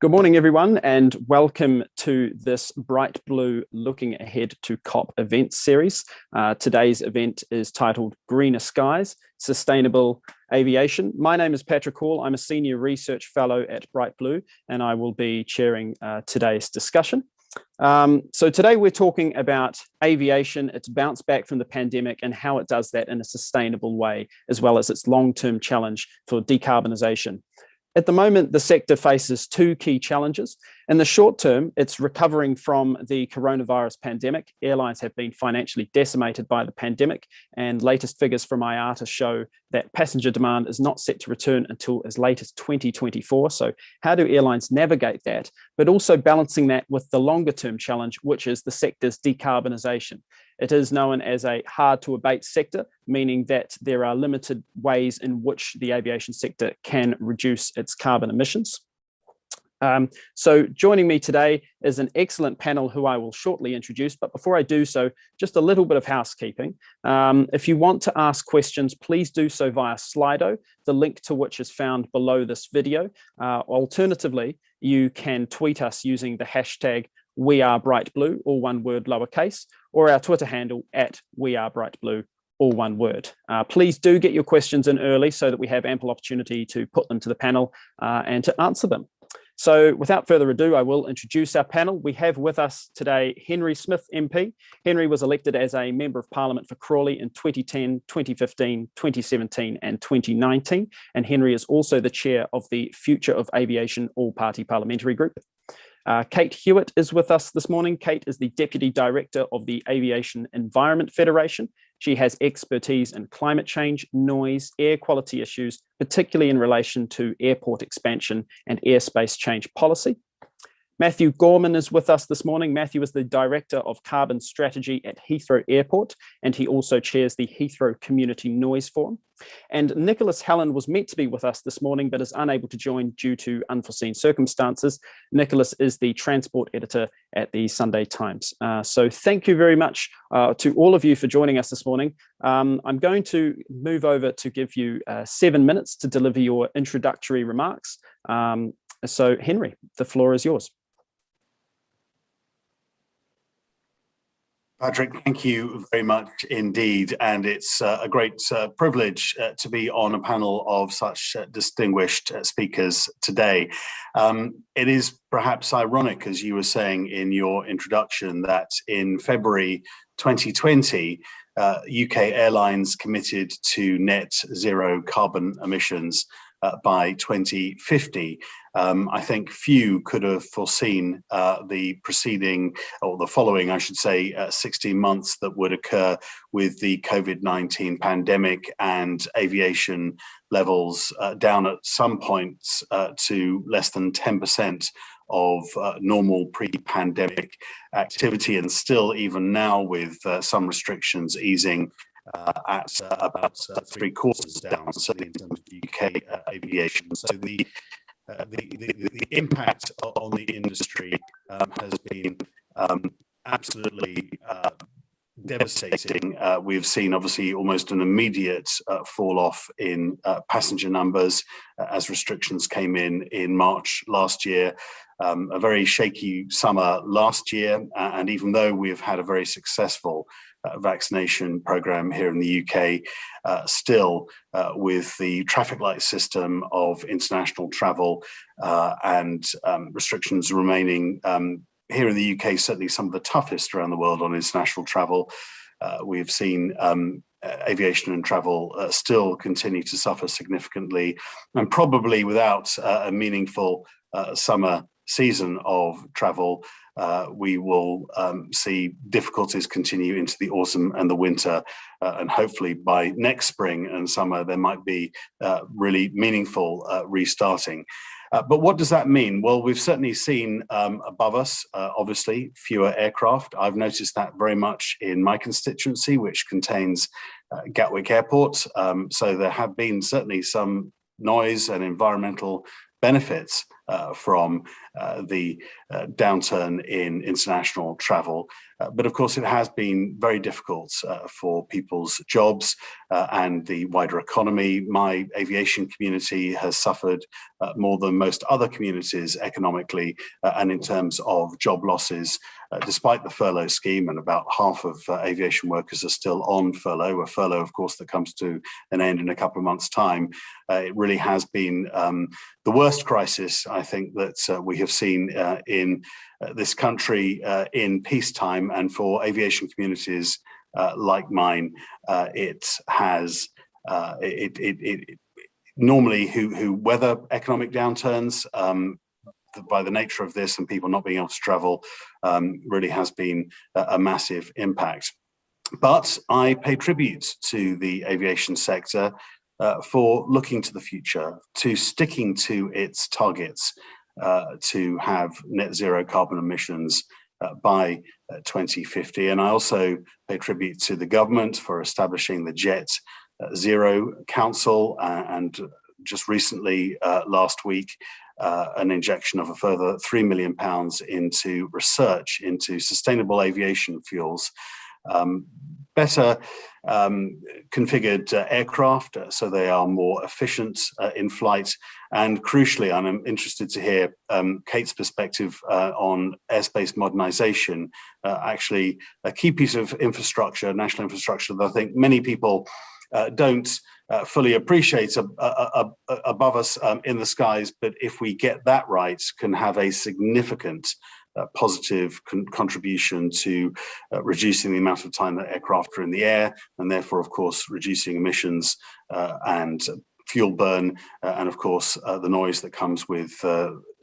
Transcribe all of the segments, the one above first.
Good morning, everyone, and welcome to this Bright Blue Looking Ahead to COP event series. Today's event is titled Greener Skies, Sustainable Aviation. My name is Patrick Hall. I'm a Senior Research Fellow at Bright Blue, and I will be chairing today's discussion. So today we're talking about aviation, its bounce back from the pandemic and how it does that in a sustainable way, as well as its long-term challenge for decarbonisation. At the moment, the sector faces two key challenges. In the short term, it's recovering from the coronavirus pandemic. Airlines have been financially decimated by the pandemic, and latest figures from IATA show that passenger demand is not set to return until as late as 2024. So how do airlines navigate that, but also balancing that with the longer term challenge, which is the sector's decarbonisation? It is known as a hard to abate sector, meaning that there are limited ways in which the aviation sector can reduce its carbon emissions. So joining me today is an excellent panel who I will shortly introduce, but before I do so, just a little bit of housekeeping. If you want to ask questions, please do so via Slido, the link to which is found below this video. Alternatively, you can tweet us using the hashtag #WeAreBrightBlue, all one word lowercase, or our Twitter handle @WeAreBrightBlue, all one word. Please do get your questions in early so that we have ample opportunity to put them to the panel and to answer them. So without further ado, I will introduce our panel. We have with us today Henry Smith MP. Henry was elected as a Member of Parliament for Crawley in 2010, 2015, 2017 and 2019. And Henry is also the chair of the Future of Aviation All-Party Parliamentary Group. Cait Hewitt is with us this morning. Cait is the Deputy Director of the Aviation Environment Federation. She has expertise in climate change, noise, air quality issues, particularly in relation to airport expansion and airspace change policy. Matthew Gorman is with us this morning. Matthew is the Director of Carbon Strategy at Heathrow Airport, and he also chairs the Heathrow Community Noise Forum. And Nicholas Hallen was meant to be with us this morning, but is unable to join due to unforeseen circumstances. Nicholas is the Transport Editor at the Sunday Times. So thank you very much to all of you for joining us this morning. I'm going to move over to give you 7 minutes to deliver your introductory remarks. So Henry, the floor is yours. Patrick, thank you very much indeed, and it's a great privilege to be on a panel of such distinguished speakers today. It is perhaps ironic, as you were saying in your introduction, that in February 2020, UK airlines committed to net zero carbon emissions by 2050. I think few could have foreseen the preceding, or the following, I should say, 16 months that would occur with the COVID-19 pandemic and aviation levels down at some points to less than 10% of normal pre-pandemic activity, and still even now with some restrictions easing at about 3/4 down, certainly in terms of UK aviation. So the impact on the industry has been absolutely devastating. We've seen obviously almost an immediate fall off in passenger numbers as restrictions came in March last year. A very shaky summer last year, and even though we've had a very successful vaccination program here in the UK, still with the traffic light system of international travel and restrictions remaining here in the UK, certainly some of the toughest around the world on international travel. We've seen aviation and travel still continue to suffer significantly, and probably without a meaningful summer season of travel, we will see difficulties continue into the autumn and the winter, and hopefully by next spring and summer there might be really meaningful restarting. But what does that mean? Well, we've certainly seen above us, obviously, fewer aircraft. I've noticed that very much in my constituency, which contains Gatwick Airport. So there have been certainly some noise and environmental benefits from the downturn in international travel. But of course, it has been very difficult for people's jobs and the wider economy. My aviation community has suffered more than most other communities economically and in terms of job losses, despite the furlough scheme, and about half of aviation workers are still on furlough, a furlough, of course, that comes to an end in a couple of months' time. It really has been the worst crisis, I think, that we have seen in this country in peacetime, and for aviation communities like mine, it has normally who weather economic downturns, by the nature of this and people not being able to travel, really has been a massive impact. But I pay tribute to the aviation sector for looking to the future, to sticking to its targets to have net zero carbon emissions by 2050. And I also pay tribute to the government for establishing the Jet Zero Council, and just recently, last week, an injection of a further £3 million into research into sustainable aviation fuels, better configured aircraft so they are more efficient in flight. And crucially, and I'm interested to hear Cait's perspective on airspace modernization, actually a key piece of infrastructure, national infrastructure, that I think many people don't fully appreciate above us in the skies, but if we get that right, can have a significant positive contribution to reducing the amount of time that aircraft are in the air, and therefore, of course, reducing emissions and fuel burn, and of course, the noise that comes with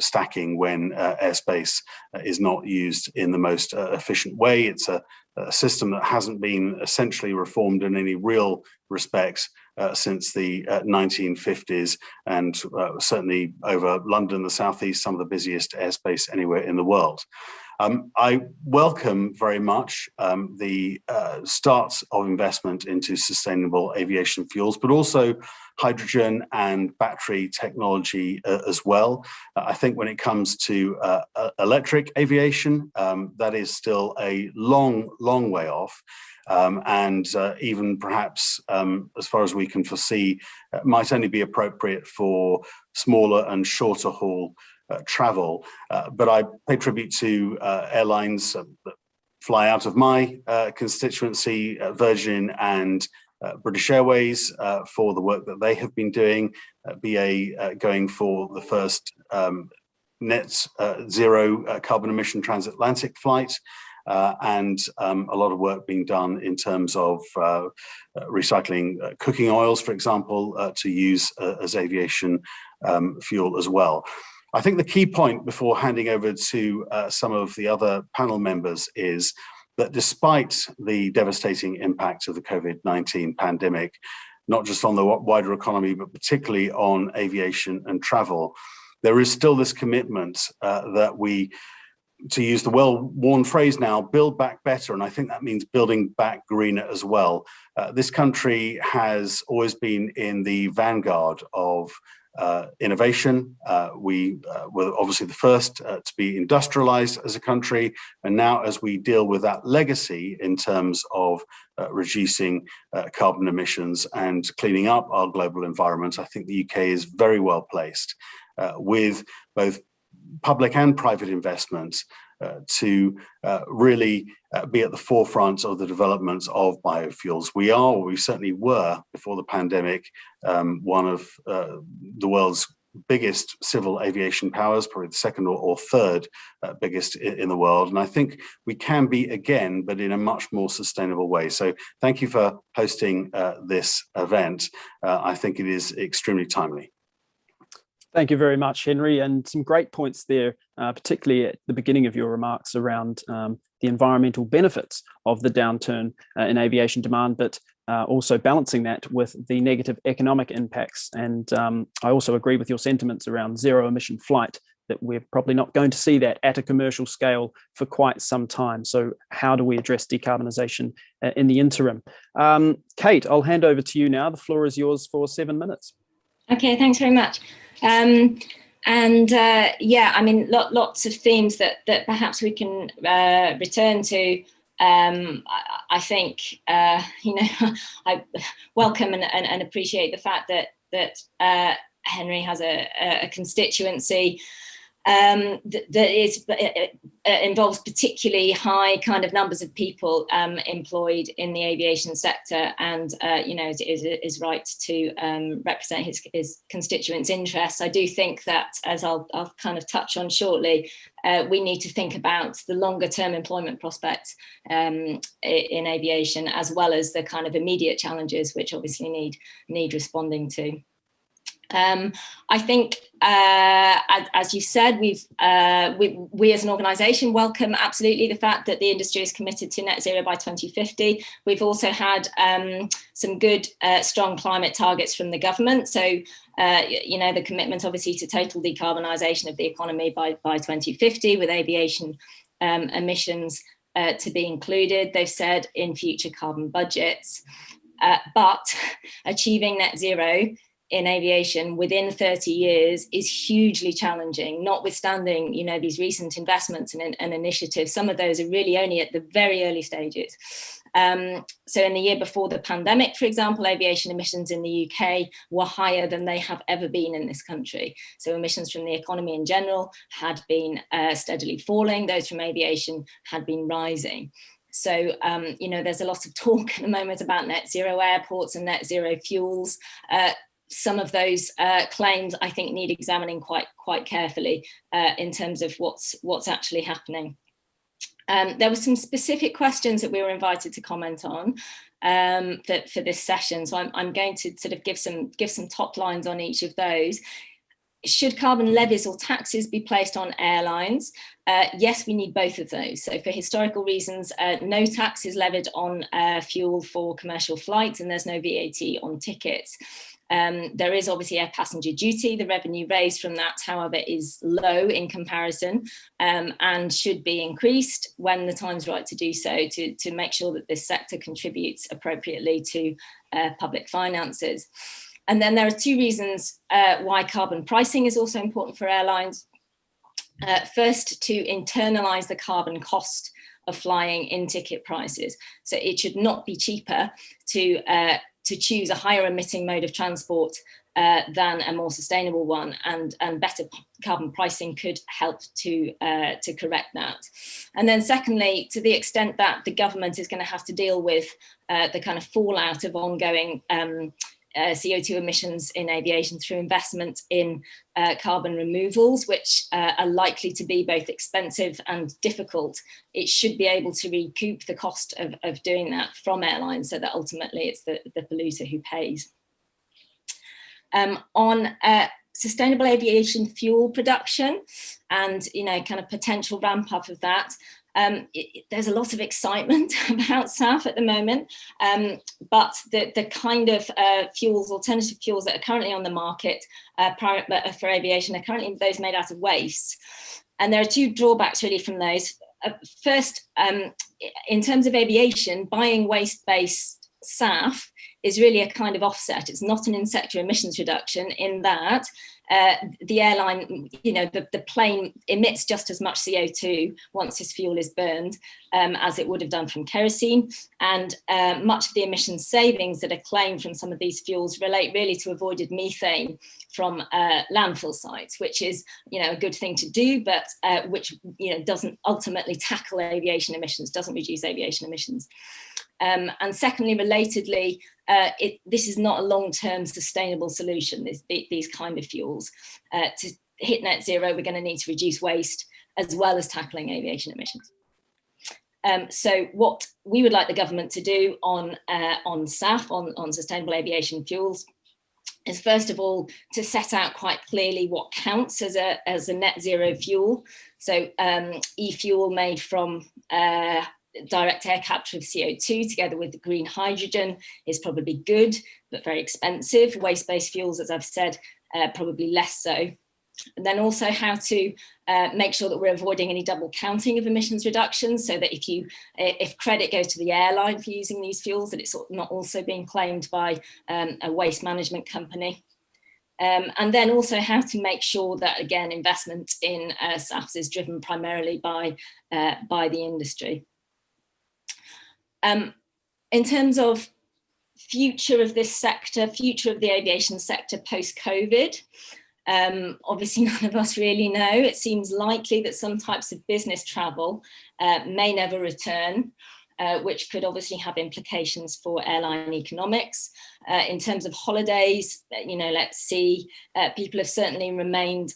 stacking when airspace is not used in the most efficient way. It's a system that hasn't been essentially reformed in any real respects since the 1950s, and certainly over London, the southeast, some of the busiest airspace anywhere in the world. I welcome very much the start of investment into sustainable aviation fuels, but also hydrogen and battery technology as well. I think when it comes to electric aviation, that is still a long way off. And even perhaps, as far as we can foresee, might only be appropriate for smaller and shorter haul travel. But I pay tribute to airlines that fly out of my constituency, Virgin and British Airways, for the work that they have been doing, BA going for the first net zero carbon emission transatlantic flight, and a lot of work being done in terms of recycling cooking oils, for example, to use as aviation fuel as well. I think the key point before handing over to some of the other panel members is that despite the devastating impact of the COVID-19 pandemic, not just on the wider economy, but particularly on aviation and travel, there is still this commitment that we, to use the well-worn phrase now, build back better. And I think that means building back greener as well. This country has always been in the vanguard of innovation. We were obviously the first to be industrialized as a country. And now as we deal with that legacy in terms of reducing carbon emissions and cleaning up our global environment, I think the UK is very well placed with both public and private investments to really be at the forefront of the development of biofuels. We are, or we certainly were before the pandemic, one of the world's biggest civil aviation powers, probably the second or third biggest in the world. And I think we can be again, but in a much more sustainable way. So thank you for hosting this event. I think it is extremely timely. Thank you very much, Henry, and some great points there, particularly at the beginning of your remarks around the environmental benefits of the downturn in aviation demand, but also balancing that with the negative economic impacts. And I also agree with your sentiments around zero-emission flight, that we're probably not going to see that at a commercial scale for quite some time. So how do we address decarbonisation in the interim? Cait, I'll hand over to you now. The floor is yours for 7 minutes. Okay, thanks very much. Yeah, I mean, lots of themes that perhaps we can return to. I think, you know, I welcome and appreciate the fact that Henry has a constituency that involves particularly high kind of numbers of people employed in the aviation sector, and is right to represent his constituents' interests. I do think that, as I'll kind of touch on shortly, we need to think about the longer term employment prospects in aviation, as well as the kind of immediate challenges which obviously need responding to. I think, as you said, we as an organisation welcome absolutely the fact that the industry is committed to net zero by 2050. We've also had some good, strong climate targets from the government. So, the commitment obviously to total decarbonisation of the economy by 2050, with aviation emissions to be included, they've said, in future carbon budgets. But achieving net zero in aviation within 30 years is hugely challenging, notwithstanding, these recent investments and initiatives. Some of those are really only at the very early stages. So in the year before the pandemic, for example, aviation emissions in the UK were higher than they have ever been in this country. So emissions from the economy in general had been steadily falling. Those from aviation had been rising. So, there's a lot of talk at the moment about net zero airports and net zero fuels. Some of those claims, I think, need examining quite carefully in terms of what's actually happening. There were some specific questions that we were invited to comment on for this session, so I'm going to sort of give some top lines on each of those. Should carbon levies or taxes be placed on airlines? Yes, we need both of those. So for historical reasons, no tax is levied on fuel for commercial flights, and there's no VAT on tickets. There is obviously air passenger duty. The revenue raised from that, however, is low in comparison, and should be increased when the time's right to do so, to make sure that this sector contributes appropriately to public finances. And then there are two reasons why carbon pricing is also important for airlines. First, to internalise the carbon cost of flying in ticket prices. So it should not be cheaper to choose a higher emitting mode of transport than a more sustainable one, and better carbon pricing could help to correct that. And then secondly, to the extent that the government is going to have to deal with the kind of fallout of ongoing CO2 emissions in aviation through investment in carbon removals, which are likely to be both expensive and difficult, it should be able to recoup the cost of doing that from airlines, so that ultimately it's the polluter who pays. On sustainable aviation fuel production and kind of potential ramp up of that, there's a lot of excitement about SAF at the moment, but the kind of alternative fuels that are currently on the market for aviation are currently those made out of waste. And there are two drawbacks really from those. First, in terms of aviation, buying waste-based SAF is really a kind of offset. It's not an in-sector emissions reduction, in that the airline, the plane emits just as much CO2 once this fuel is burned as it would have done from kerosene. And much of the emission savings that are claimed from some of these fuels relate really to avoided methane from landfill sites, which is, a good thing to do, but which, doesn't ultimately tackle aviation emissions, doesn't reduce aviation emissions. And secondly, relatedly, this is not a long-term sustainable solution, these kind of fuels. To hit net zero, we're going to need to reduce waste as well as tackling aviation emissions. So what we would like the government to do on SAF, on sustainable aviation fuels, is first of all to set out quite clearly what counts as a net zero fuel. So e-fuel made from direct air capture of CO2 together with the green hydrogen is probably good, but very expensive. Waste-based fuels, as I've said, probably less so. And then also how to make sure that we're avoiding any double counting of emissions reductions, so that if credit goes to the airline for using these fuels, that it's not also being claimed by a waste management company. And then also how to make sure that, again, investment in SAFs is driven primarily by the industry. In terms of future of this sector, future of the aviation sector post-COVID. Obviously, none of us really know. It seems likely that some types of business travel may never return, which could obviously have implications for airline economics. In terms of holidays, let's see, people have certainly remained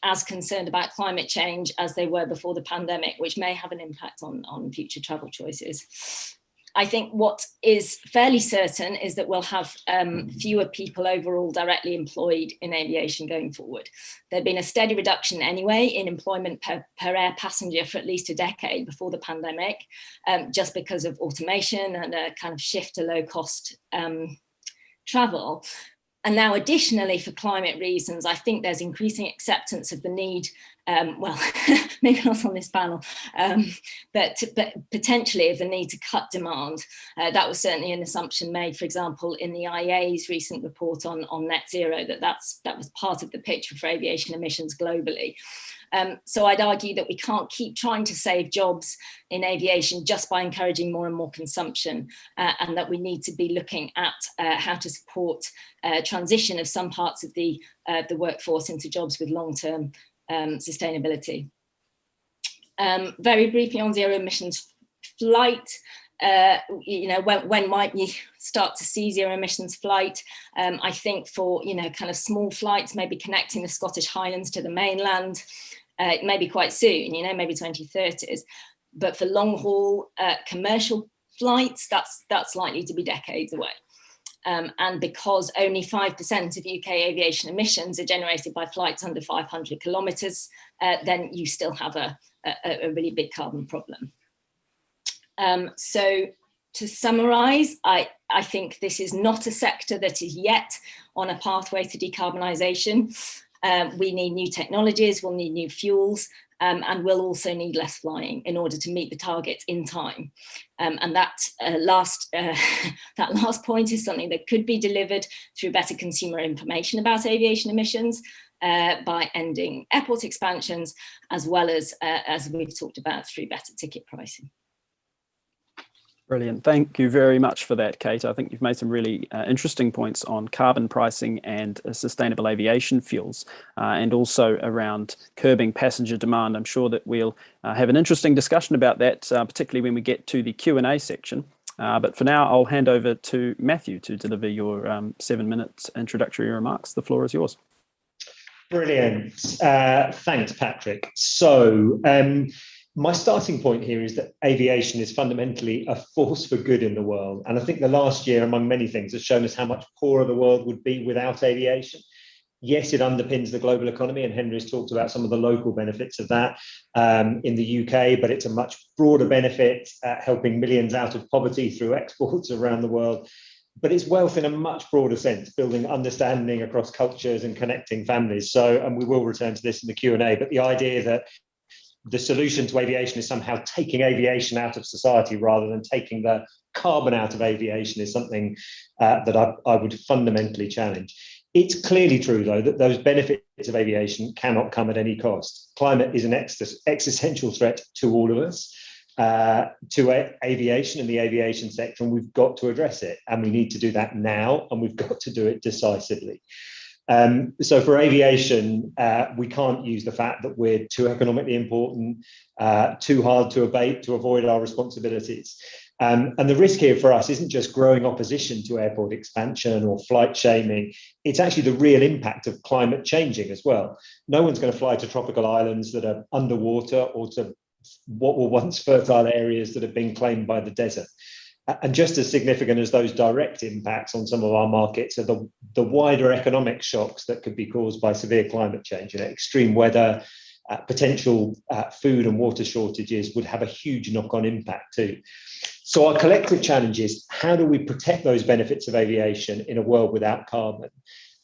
as concerned about climate change as they were before the pandemic, which may have an impact on future travel choices. I think what is fairly certain is that we'll have fewer people overall directly employed in aviation going forward. There'd been a steady reduction anyway in employment per air passenger for at least a decade before the pandemic, just because of automation and a kind of shift to low cost travel. And now additionally, for climate reasons, I think there's increasing acceptance of the need, well, maybe not on this panel, but potentially of the need to cut demand. That was certainly an assumption made, for example, in the IEA's recent report on net zero, that was part of the picture for aviation emissions globally. So I'd argue that we can't keep trying to save jobs in aviation just by encouraging more and more consumption, and that we need to be looking at how to support transition of some parts of the workforce into jobs with long-term sustainability. Very briefly on zero emissions flight, when might you start to see zero emissions flight? I think for kind of small flights, maybe connecting the Scottish Highlands to the mainland, maybe quite soon, maybe 2030s. But for long haul commercial flights, that's likely to be decades away. And because only 5% of UK aviation emissions are generated by flights under 500 kilometres, then you still have a really big carbon problem. So to summarise, I think this is not a sector that is yet on a pathway to decarbonisation. We need new technologies, we'll need new fuels, and we'll also need less flying in order to meet the targets in time. And that last point is something that could be delivered through better consumer information about aviation emissions, by ending airport expansions, as well as we've talked about, through better ticket pricing. Brilliant. Thank you very much for that, Cait. I think you've made some really interesting points on carbon pricing and sustainable aviation fuels, and also around curbing passenger demand. I'm sure that we'll have an interesting discussion about that, particularly when we get to the Q&A section. But for now, I'll hand over to Matthew to deliver your 7-minute introductory remarks. The floor is yours. Brilliant. Thanks, Patrick. So, my starting point here is that aviation is fundamentally a force for good in the world. And I think the last year, among many things, has shown us how much poorer the world would be without aviation. Yes, it underpins the global economy, and Henry's talked about some of the local benefits of that in the UK, but it's a much broader benefit, helping millions out of poverty through exports around the world. But it's wealth in a much broader sense, building understanding across cultures and connecting families. So, and we will return to this in the Q&A, but the idea that the solution to aviation is somehow taking aviation out of society rather than taking the carbon out of aviation is something that I would fundamentally challenge. It's clearly true, though, that those benefits of aviation cannot come at any cost. Climate is an existential threat to all of us, to aviation and the aviation sector, and we've got to address it. And we need to do that now, and we've got to do it decisively. So for aviation, we can't use the fact that we're too economically important, too hard to abate to avoid our responsibilities. And the risk here for us isn't just growing opposition to airport expansion or flight shaming. It's actually the real impact of climate changing as well. No one's going to fly to tropical islands that are underwater or to what were once fertile areas that have been claimed by the desert. And just as significant as those direct impacts on some of our markets are the wider economic shocks that could be caused by severe climate change. Extreme weather, potential food and water shortages would have a huge knock-on impact too. So our collective challenge is, how do we protect those benefits of aviation in a world without carbon?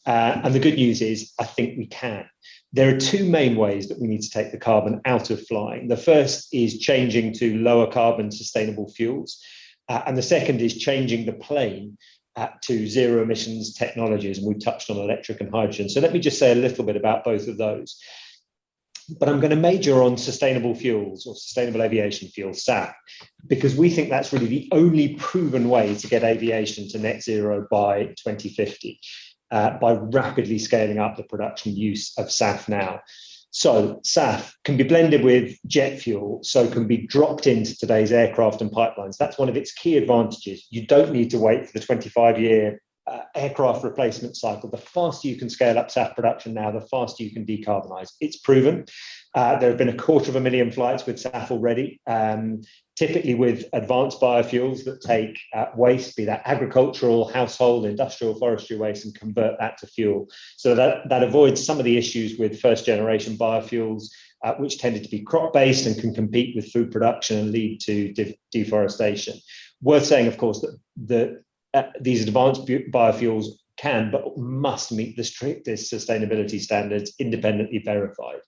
And the good news is, I think we can. There are two main ways that we need to take the carbon out of flying. The first is changing to lower carbon sustainable fuels. And the second is changing the plane to zero emissions technologies. And we've touched on electric and hydrogen. So let me just say a little bit about both of those. But I'm going to major on sustainable fuels or sustainable aviation fuel, SAF, because we think that's really the only proven way to get aviation to net zero by 2050, by rapidly scaling up the production use of SAF now. So SAF can be blended with jet fuel, so can be dropped into today's aircraft and pipelines. That's one of its key advantages. You don't need to wait for the 25-year aircraft replacement cycle. The faster you can scale up SAF production now, the faster you can decarbonize. It's proven. There have been 250,000 flights with SAF already, typically with advanced biofuels that take waste, be that agricultural, household, industrial, forestry waste, and convert that to fuel. So that avoids some of the issues with first generation biofuels, which tended to be crop-based and can compete with food production and lead to deforestation. Worth saying, of course, that these advanced biofuels can but must meet the strictest sustainability standards, independently verified.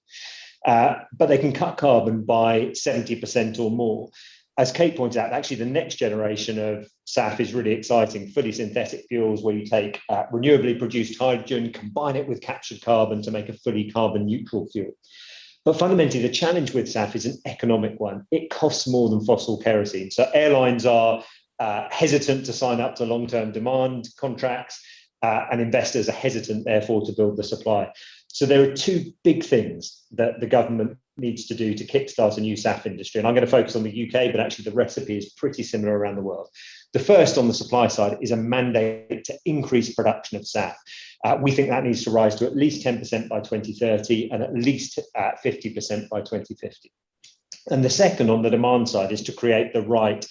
But they can cut carbon by 70% or more. As Cait pointed out, actually the next generation of SAF is really exciting, fully synthetic fuels where you take renewably produced hydrogen, combine it with captured carbon to make a fully carbon neutral fuel. But fundamentally, the challenge with SAF is an economic one. It costs more than fossil kerosene. So airlines are hesitant to sign up to long-term demand contracts, and investors are hesitant, therefore, to build the supply. So there are two big things that the government needs to do to kickstart a new SAF industry. And I'm going to focus on the UK, but actually the recipe is pretty similar around the world. The first on the supply side is a mandate to increase production of SAF. We think that needs to rise to at least 10% by 2030 and at least 50% by 2050. And the second on the demand side is to create the right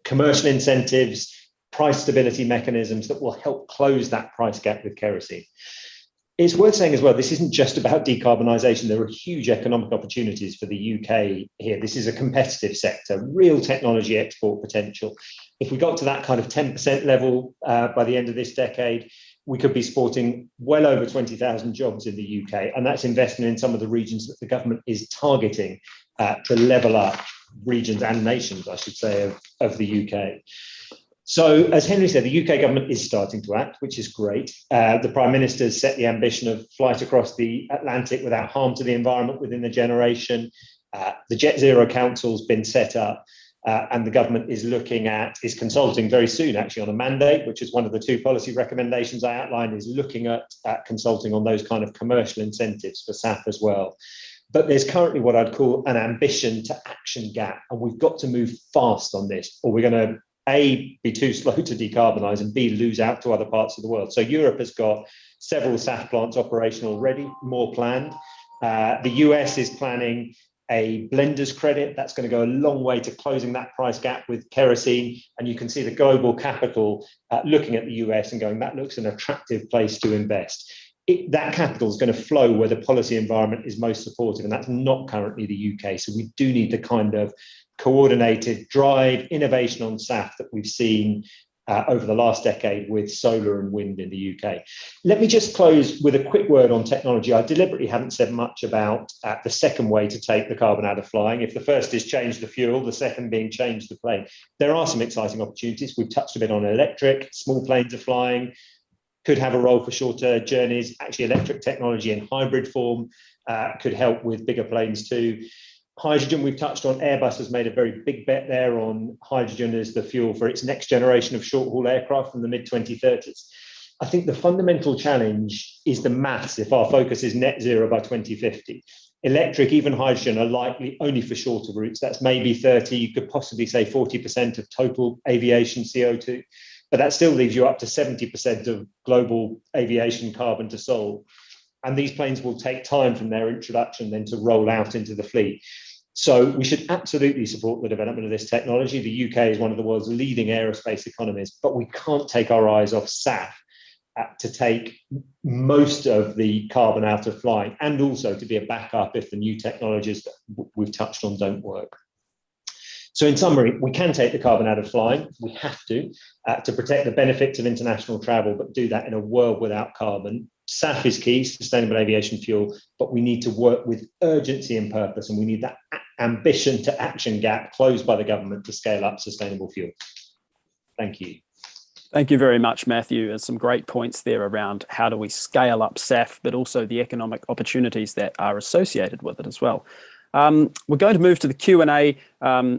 commercial incentives, price stability mechanisms that will help close that price gap with kerosene. It's worth saying as well, this isn't just about decarbonisation. There are huge economic opportunities for the UK here. This is a competitive sector, real technology export potential. If we got to that kind of 10% level by the end of this decade, we could be sporting well over 20,000 jobs in the UK. And that's investment in some of the regions that the government is targeting to level up regions and nations, I should say, of the UK. So, as Henry said, the UK government is starting to act, which is great. The Prime Minister has set the ambition of flight across the Atlantic without harm to the environment within the generation. The Jet Zero Council's been set up, and the government is consulting very soon, actually, on a mandate, which is one of the two policy recommendations I outlined, is looking at consulting on those kind of commercial incentives for SAF as well. But there's currently what I'd call an ambition to action gap, and we've got to move fast on this, or we're going to A, be too slow to decarbonise, and B, lose out to other parts of the world. So Europe has got several SAF plants operational already, more planned. The US is planning a blender's credit. That's going to go a long way to closing that price gap with kerosene. And you can see the global capital looking at the US and going, that looks an attractive place to invest. That capital is going to flow where the policy environment is most supportive, and that's not currently the UK. So we do need the kind of coordinated drive, innovation on SAF that we've seen over the last decade with solar and wind in the UK. Let me just close with a quick word on technology. I deliberately haven't said much about the second way to take the carbon out of flying. If the first is change the fuel, the second being change the plane. There are some exciting opportunities. We've touched a bit on electric, small planes are flying, could have a role for shorter journeys. Actually, electric technology in hybrid form could help with bigger planes too. Hydrogen, we've touched on. Airbus has made a very big bet there on hydrogen as the fuel for its next generation of short-haul aircraft from the mid-2030s. I think the fundamental challenge is the maths if our focus is net zero by 2050. Electric, even hydrogen, are likely only for shorter routes. That's maybe 30, you could possibly say 40% of total aviation CO2. But that still leaves you up to 70% of global aviation carbon to solve. And these planes will take time from their introduction then to roll out into the fleet. So we should absolutely support the development of this technology. The UK is one of the world's leading aerospace economies, but we can't take our eyes off SAF to take most of the carbon out of flying, and also to be a backup if the new technologies that we've touched on don't work. So in summary, we can take the carbon out of flying. We have to protect the benefits of international travel, but do that in a world without carbon. SAF is key, sustainable aviation fuel, but we need to work with urgency and purpose, and we need that ambition to action gap closed by the government to scale up sustainable fuel. Thank you. Thank you very much, Matthew. There's some great points there around how do we scale up SAF, but also the economic opportunities that are associated with it as well. We're going to move to the Q&A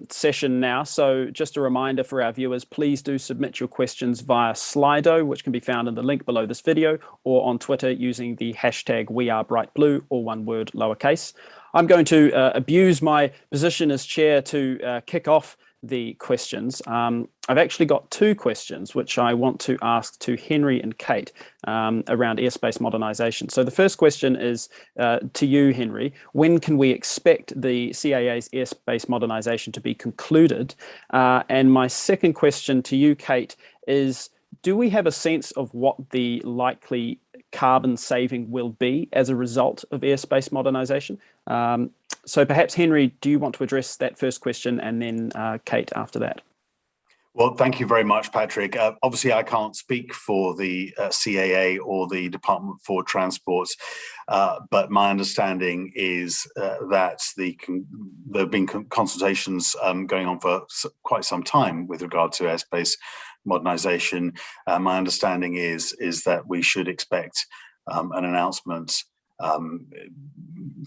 session now. So just a reminder for our viewers, please do submit your questions via Slido, which can be found in the link below this video, or on Twitter using the hashtag #WeAreBrightBlue, or one word lowercase. I'm going to abuse my position as chair to kick off the questions. I've actually got two questions which I want to ask to Henry and Cait around airspace modernisation. So the first question is to you, Henry. When can we expect the CAA's airspace modernisation to be concluded? And my second question to you, Cait, is do we have a sense of what the likely carbon saving will be as a result of airspace modernisation? So perhaps, Henry, do you want to address that first question, and then Cait after that? Well, thank you very much, Patrick. Obviously, I can't speak for the CAA or the Department for Transport, but my understanding is that there have been consultations going on for quite some time with regard to airspace modernisation. My understanding is that we should expect an announcement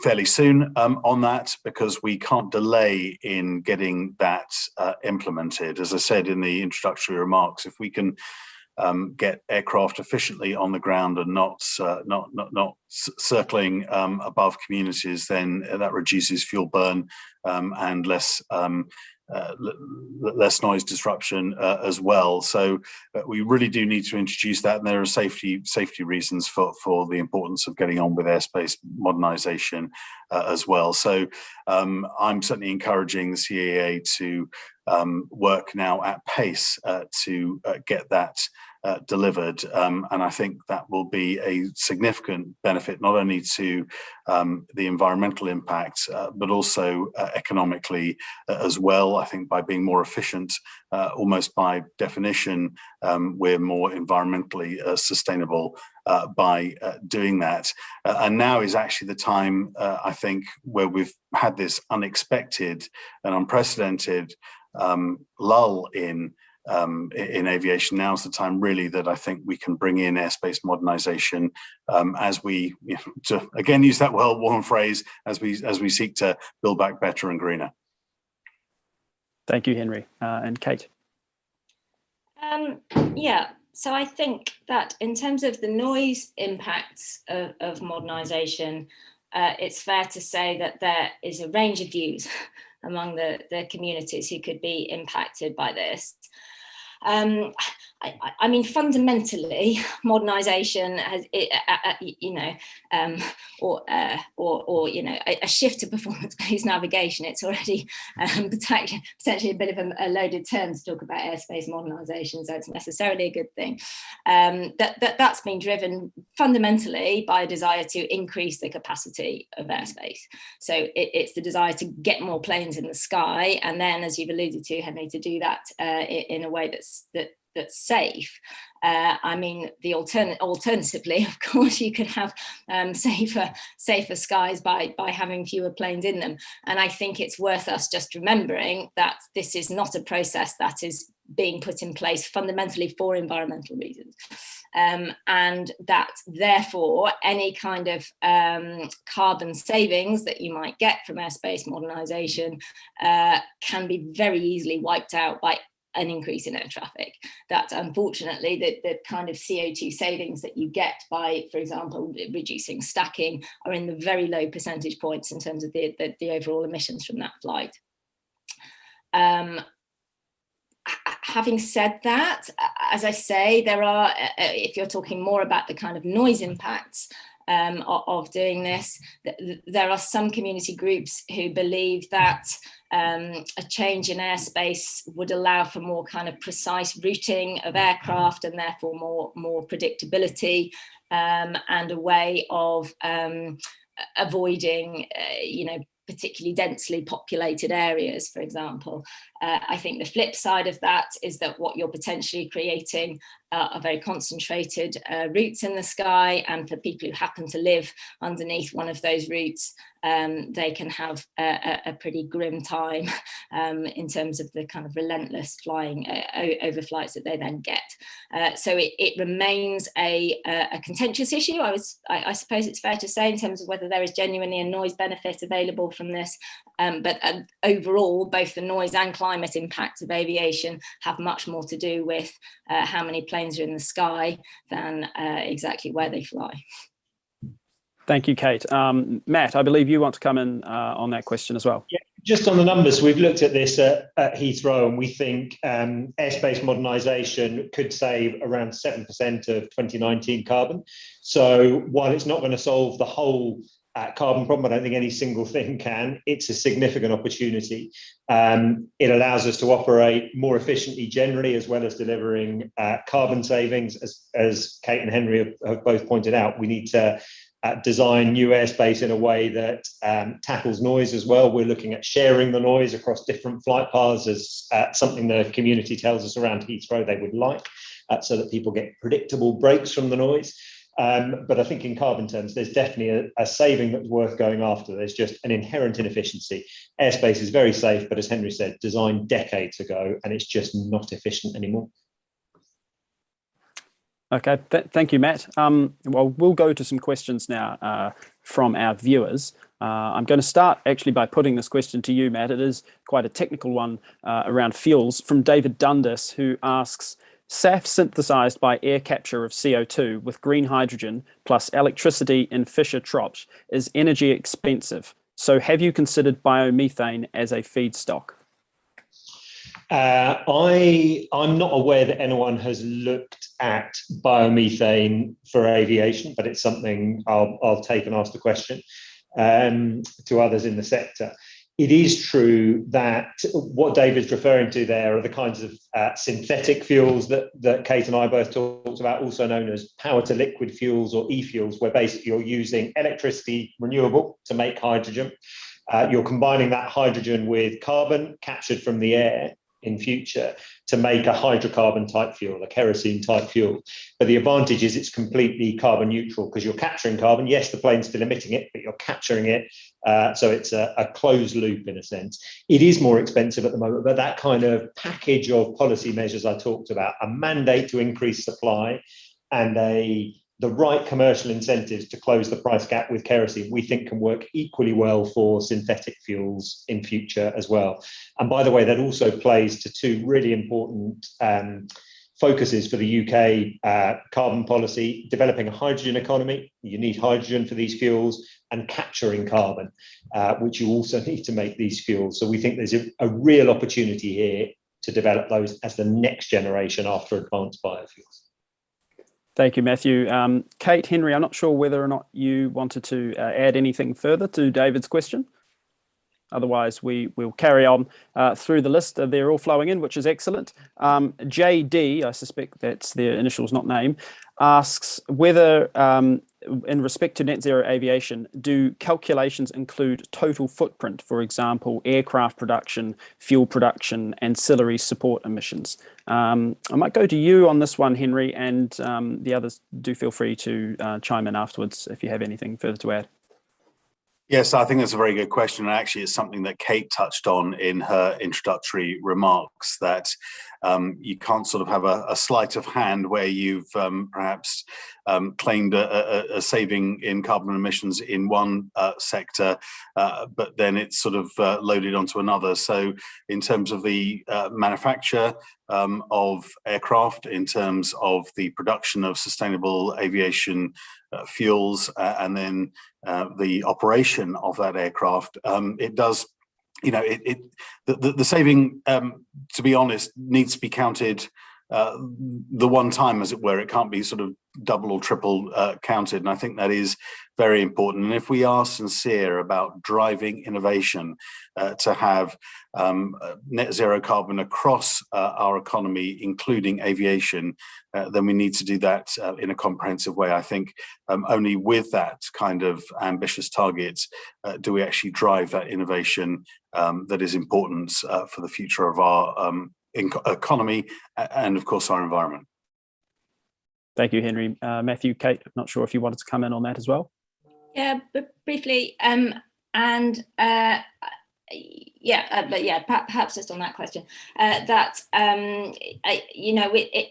fairly soon on that, because we can't delay in getting that implemented. As I said in the introductory remarks, if we can get aircraft efficiently on the ground and not circling above communities, then that reduces fuel burn and less noise disruption as well. So we really do need to introduce that, and there are safety reasons for the importance of getting on with airspace modernisation as well. So I'm certainly encouraging the CAA to work now at pace to get that delivered, and I think that will be a significant benefit not only to the environmental impact but also economically as well. I think by being more efficient, almost by definition, we're more environmentally sustainable by doing that. And now is actually the time, I think, where we've had this unexpected and unprecedented lull in aviation. Now's the time really that I think we can bring in airspace modernisation as we, to again use that well-worn phrase, as we seek to build back better and greener. Thank you, Henry. And Cait? Yeah, so I think that in terms of the noise impacts of modernisation, it's fair to say that there is a range of views among the communities who could be impacted by this. I mean, fundamentally, modernisation has, a shift to performance-based navigation. It's already potentially a bit of a loaded term to talk about airspace modernisation, so it's necessarily a good thing. That's been driven fundamentally by a desire to increase the capacity of airspace. So it's the desire to get more planes in the sky, and then, as you've alluded to, Henry, to do that in a way that's safe. I mean, alternatively, of course, you could have safer skies by having fewer planes in them. And I think it's worth us just remembering that this is not a process that is being put in place fundamentally for environmental reasons. And that therefore any kind of carbon savings that you might get from airspace modernisation can be very easily wiped out by an increase in air traffic. That unfortunately the kind of CO2 savings that you get by, for example, reducing stacking are in the very low percentage points in terms of the overall emissions from that flight. Having said that, as I say, there are, if you're talking more about the kind of noise impacts of doing this, there are some community groups who believe that a change in airspace would allow for more kind of precise routing of aircraft, and therefore more predictability, and a way of avoiding, particularly densely populated areas, for example. I think the flip side of that is that what you're potentially creating are very concentrated routes in the sky, and for people who happen to live underneath one of those routes, they can have a pretty grim time in terms of the kind of relentless flying over flights that they then get. So it remains a contentious issue, I suppose it's fair to say, in terms of whether there is genuinely a noise benefit available from this. But overall, both the noise and climate impact of aviation have much more to do with how many planes are in the sky than exactly where they fly. Thank you, Cait. Matt, I believe you want to come in on that question as well. Yeah, just on the numbers, we've looked at this at Heathrow, and we think airspace modernisation could save around 7% of 2019 carbon. So while it's not going to solve the whole carbon problem, I don't think any single thing can. It's a significant opportunity. It allows us to operate more efficiently generally, as well as delivering carbon savings. As Cait and Henry have both pointed out, we need to design new airspace in a way that tackles noise as well. We're looking at sharing the noise across different flight paths as something the community tells us around Heathrow they would like, so that people get predictable breaks from the noise. But I think in carbon terms, there's definitely a saving that's worth going after. There's just an inherent inefficiency. Airspace is very safe, but as Henry said, designed decades ago, and it's just not efficient anymore. Okay, thank you, Matt. Well, we'll go to some questions now from our viewers. I'm going to start actually by putting this question to you, Matt. It is quite a technical one around fuels, from David Dundas, who asks, SAF synthesized by air capture of CO2 with green hydrogen plus electricity in Fischer-Tropsch is energy expensive. So have you considered biomethane as a feedstock? I'm not aware that anyone has looked at biomethane for aviation, but it's something I'll take and ask the question to others in the sector. It is true that what David's referring to there are the kinds of synthetic fuels that Cait and I both talked about, also known as power-to-liquid fuels or e-fuels, where basically you're using electricity renewable to make hydrogen. You're combining that hydrogen with carbon captured from the air in future to make a hydrocarbon type fuel, a kerosene type fuel. But the advantage is it's completely carbon neutral, because you're capturing carbon. Yes, the plane's still emitting it, but you're capturing it. So it's a closed loop in a sense. It is more expensive at the moment, but that kind of package of policy measures I talked about, a mandate to increase supply and the right commercial incentives to close the price gap with kerosene, we think can work equally well for synthetic fuels in future as well. And by the way, that also plays to two really important focuses for the UK carbon policy: developing a hydrogen economy. You need hydrogen for these fuels, and capturing carbon, which you also need to make these fuels. So we think there's a real opportunity here to develop those as the next generation after advanced biofuels. Thank you, Matthew. Cait, Henry, I'm not sure whether or not you wanted to add anything further to David's question. Otherwise, we'll carry on through the list. They're all flowing in, which is excellent. JD, I suspect that's their initials, not name, asks whether, in respect to net zero aviation, do calculations include total footprint, for example, aircraft production, fuel production, ancillary support emissions? I might go to you on this one, Henry, and the others do feel free to chime in afterwards if you have anything further to add. Yes, I think that's a very good question. And actually, it's something that Cait touched on in her introductory remarks, that you can't sort of have a sleight of hand where you've perhaps claimed a saving in carbon emissions in one sector, but then it's sort of loaded onto another. So in terms of the manufacture of aircraft, in terms of the production of sustainable aviation fuels, and then the operation of that aircraft, it does, you know, the saving, to be honest, needs to be counted the one time, as it were. It can't be sort of double or triple counted, and I think that is very important. And if we are sincere about driving innovation to have net zero carbon across our economy, including aviation, then we need to do that in a comprehensive way. I think only with that kind of ambitious targets do we actually drive that innovation that is important for the future of our economy and, of course, our environment. Thank you, Henry. Matthew, Cait, I'm not sure if you wanted to come in on that as well. Yeah, but briefly, perhaps just on that question,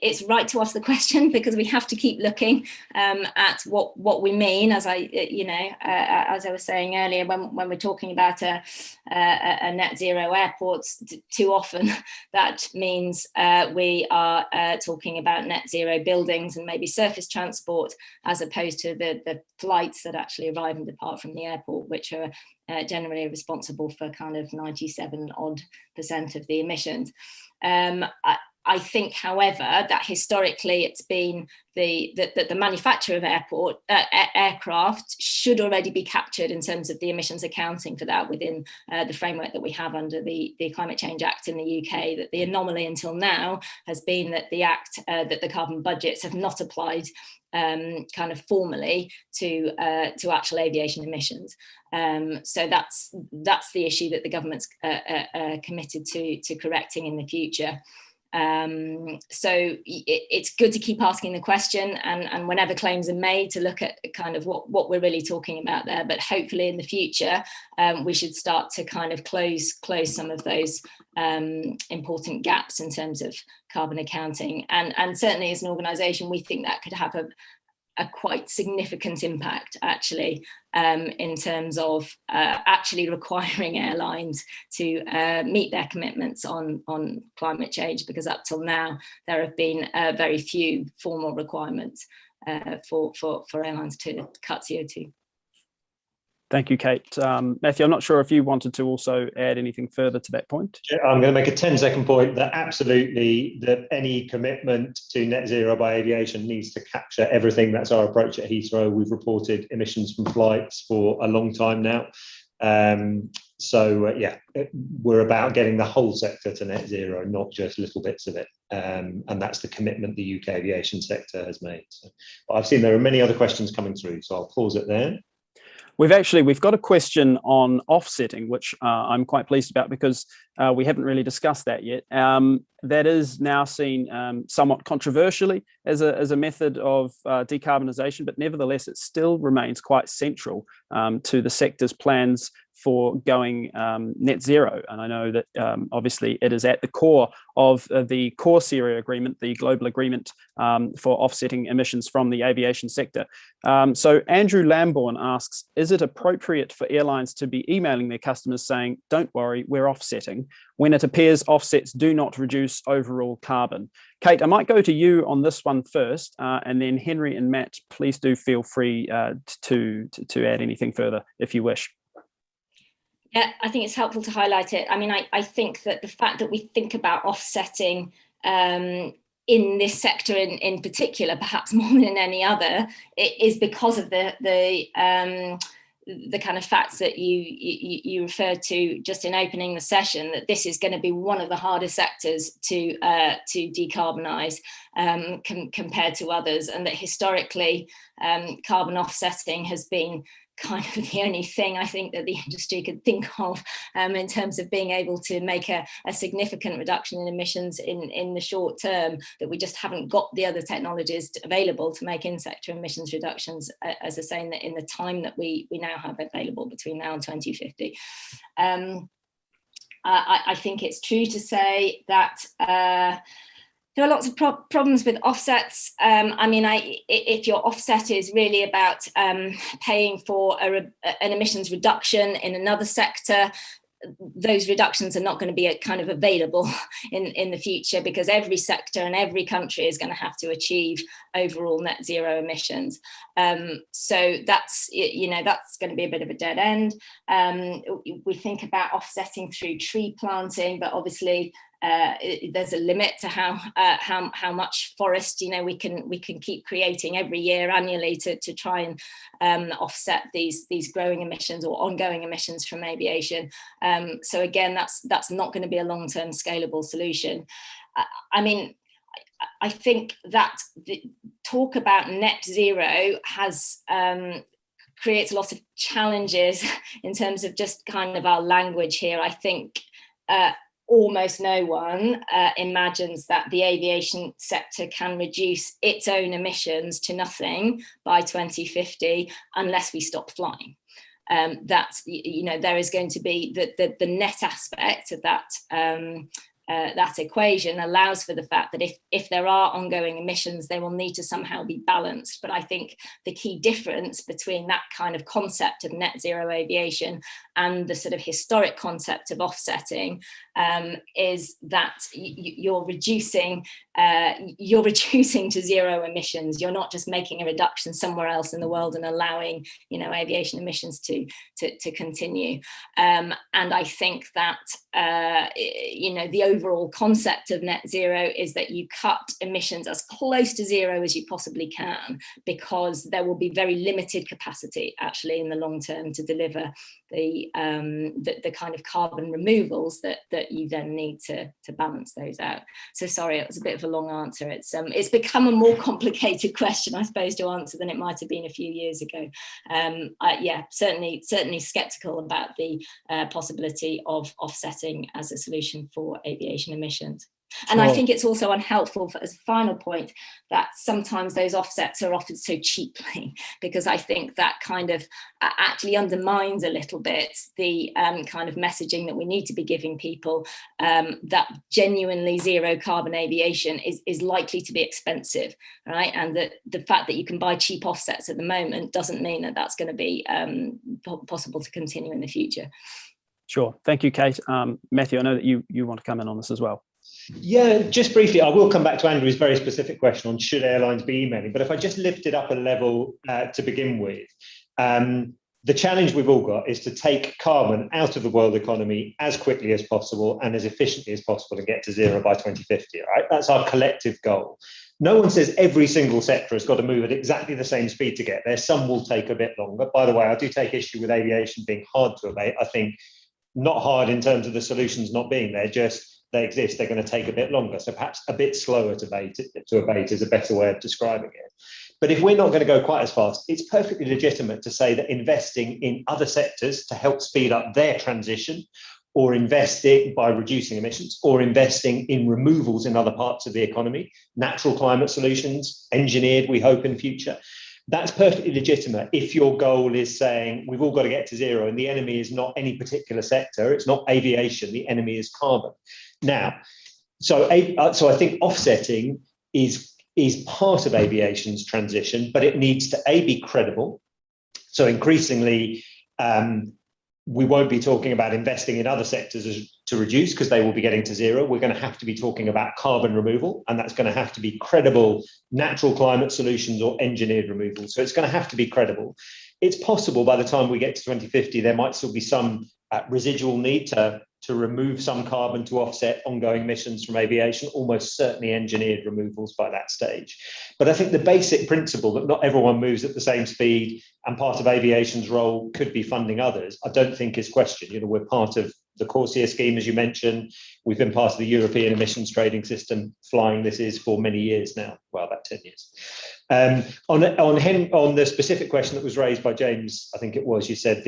it's right to ask the question because we have to keep looking at what we mean. As I was saying earlier, when we're talking about a net zero airport, too often that means we are talking about net zero buildings and maybe surface transport, as opposed to the flights that actually arrive and depart from the airport, which are generally responsible for kind of 97% of the emissions. I think, however, that historically it's been that the manufacture of aircraft should already be captured in terms of the emissions accounting for that within the framework that we have under the Climate Change Act in the UK. That the anomaly until now has been that the Act, that the carbon budgets have not applied kind of formally to actual aviation emissions. So that's the issue that the government's committed to correcting in the future. So it's good to keep asking the question, and whenever claims are made, to look at kind of what we're really talking about there. But hopefully in the future we should start to kind of close some of those important gaps in terms of carbon accounting, and certainly as an organisation we think that could have a quite significant impact actually in terms of actually requiring airlines to meet their commitments on climate change, because up till now there have been very few formal requirements for airlines to cut CO2. Thank you, Cait. Matthew, I'm not sure if you wanted to also add anything further to that point. I'm going to make a 10-second point that absolutely that any commitment to net zero by aviation needs to capture everything. That's our approach at Heathrow. We've reported emissions from flights for a long time now. We're about getting the whole sector to net zero, not just little bits of it. And that's the commitment the UK aviation sector has made. But I've seen there are many other questions coming through, so I'll pause it there. We've got a question on offsetting, which I'm quite pleased about because we haven't really discussed that yet. That is now seen somewhat controversially as a method of decarbonisation, but nevertheless it still remains quite central to the sector's plans for going net zero. And I know that obviously it is at the core of the core CORSIA agreement, the global agreement for offsetting emissions from the aviation sector. So Andrew Lambourne asks, is it appropriate for airlines to be emailing their customers saying, don't worry, we're offsetting, when it appears offsets do not reduce overall carbon? Cait, I might go to you on this one first, and then Henry and Matt, please do feel free to add anything further if you wish. Yeah, I think it's helpful to highlight it. I mean, I think that the fact that we think about offsetting in this sector in particular, perhaps more than any other, it is because of the kind of facts that you referred to just in opening the session, that this is going to be one of the hardest sectors to decarbonise compared to others, and that historically carbon offsetting has been kind of the only thing I think that the industry could think of in terms of being able to make a significant reduction in emissions in the short term, that we just haven't got the other technologies available to make in-sector emissions reductions, as I say, in the time that we now have available between now and 2050. I think it's true to say that there are lots of problems with offsets. I mean, if your offset is really about paying for an emissions reduction in another sector, those reductions are not going to be kind of available in the future, because every sector and every country is going to have to achieve overall net zero emissions. So that's going to be a bit of a dead end. We think about offsetting through tree planting, but obviously there's a limit to how much forest we can keep creating every year annually to try and offset these growing emissions or ongoing emissions from aviation. So again, that's not going to be a long-term scalable solution. I mean, I think that the talk about net zero creates a lot of challenges in terms of just kind of our language here. I think almost no one imagines that the aviation sector can reduce its own emissions to nothing by 2050 unless we stop flying. That's, you know, there is going to be the net aspect of that that equation allows for the fact that if there are ongoing emissions, they will need to somehow be balanced. But I think the key difference between that kind of concept of net zero aviation and the sort of historic concept of offsetting is that you're reducing to zero emissions. You're not just making a reduction somewhere else in the world and allowing, you know, aviation emissions to continue. And I think that you know, the overall concept of net zero is that you cut emissions as close to zero as you possibly can, because there will be very limited capacity actually in the long term to deliver the kind of carbon removals that you then need to balance those out. So sorry, it was a bit of a long answer. It's become a more complicated question, I suppose, to answer than it might have been a few years ago. Yeah, certainly sceptical about the possibility of offsetting as a solution for aviation emissions. And I think it's also unhelpful, as a final point, that sometimes those offsets are offered so cheaply, because I think that kind of actually undermines a little bit the kind of messaging that we need to be giving people, that genuinely zero carbon aviation is likely to be expensive, right? And that the fact that you can buy cheap offsets at the moment doesn't mean that that's going to be possible to continue in the future. Sure. Thank you, Cait. Matthew, I know that you want to come in on this as well. Yeah, just briefly, I will come back to Andrew's very specific question on should airlines be emailing, but if I just lift it up a level to begin with, the challenge we've all got is to take carbon out of the world economy as quickly as possible and as efficiently as possible and get to zero by 2050, right? That's our collective goal. No one says every single sector has got to move at exactly the same speed to get there. Some will take a bit longer. By the way, I do take issue with aviation being hard to abate. I think not hard in terms of the solutions not being there, just they exist, they're going to take a bit longer. So perhaps a bit slower to abate is a better way of describing it. But if we're not going to go quite as fast, it's perfectly legitimate to say that investing in other sectors to help speed up their transition, or investing by reducing emissions, or investing in removals in other parts of the economy, natural climate solutions, engineered, we hope in future, that's perfectly legitimate if your goal is saying we've all got to get to zero and the enemy is not any particular sector, it's not aviation, the enemy is carbon. Now, so I think offsetting is part of aviation's transition, but it needs to be credible. So increasingly, we won't be talking about investing in other sectors to reduce because they will be getting to zero. We're going to have to be talking about carbon removal, and that's going to have to be credible natural climate solutions or engineered removal. So it's going to have to be credible. It's possible by the time we get to 2050, there might still be some residual need to remove some carbon to offset ongoing emissions from aviation, almost certainly engineered removals by that stage. But I think the basic principle that not everyone moves at the same speed and part of aviation's role could be funding others, I don't think is questioned. You know, we're part of the CORSIA scheme, as you mentioned. We've been part of the European emissions trading system, flying this is for many years now, well, about 10 years. On the specific question that was raised by James, I think it was, you said,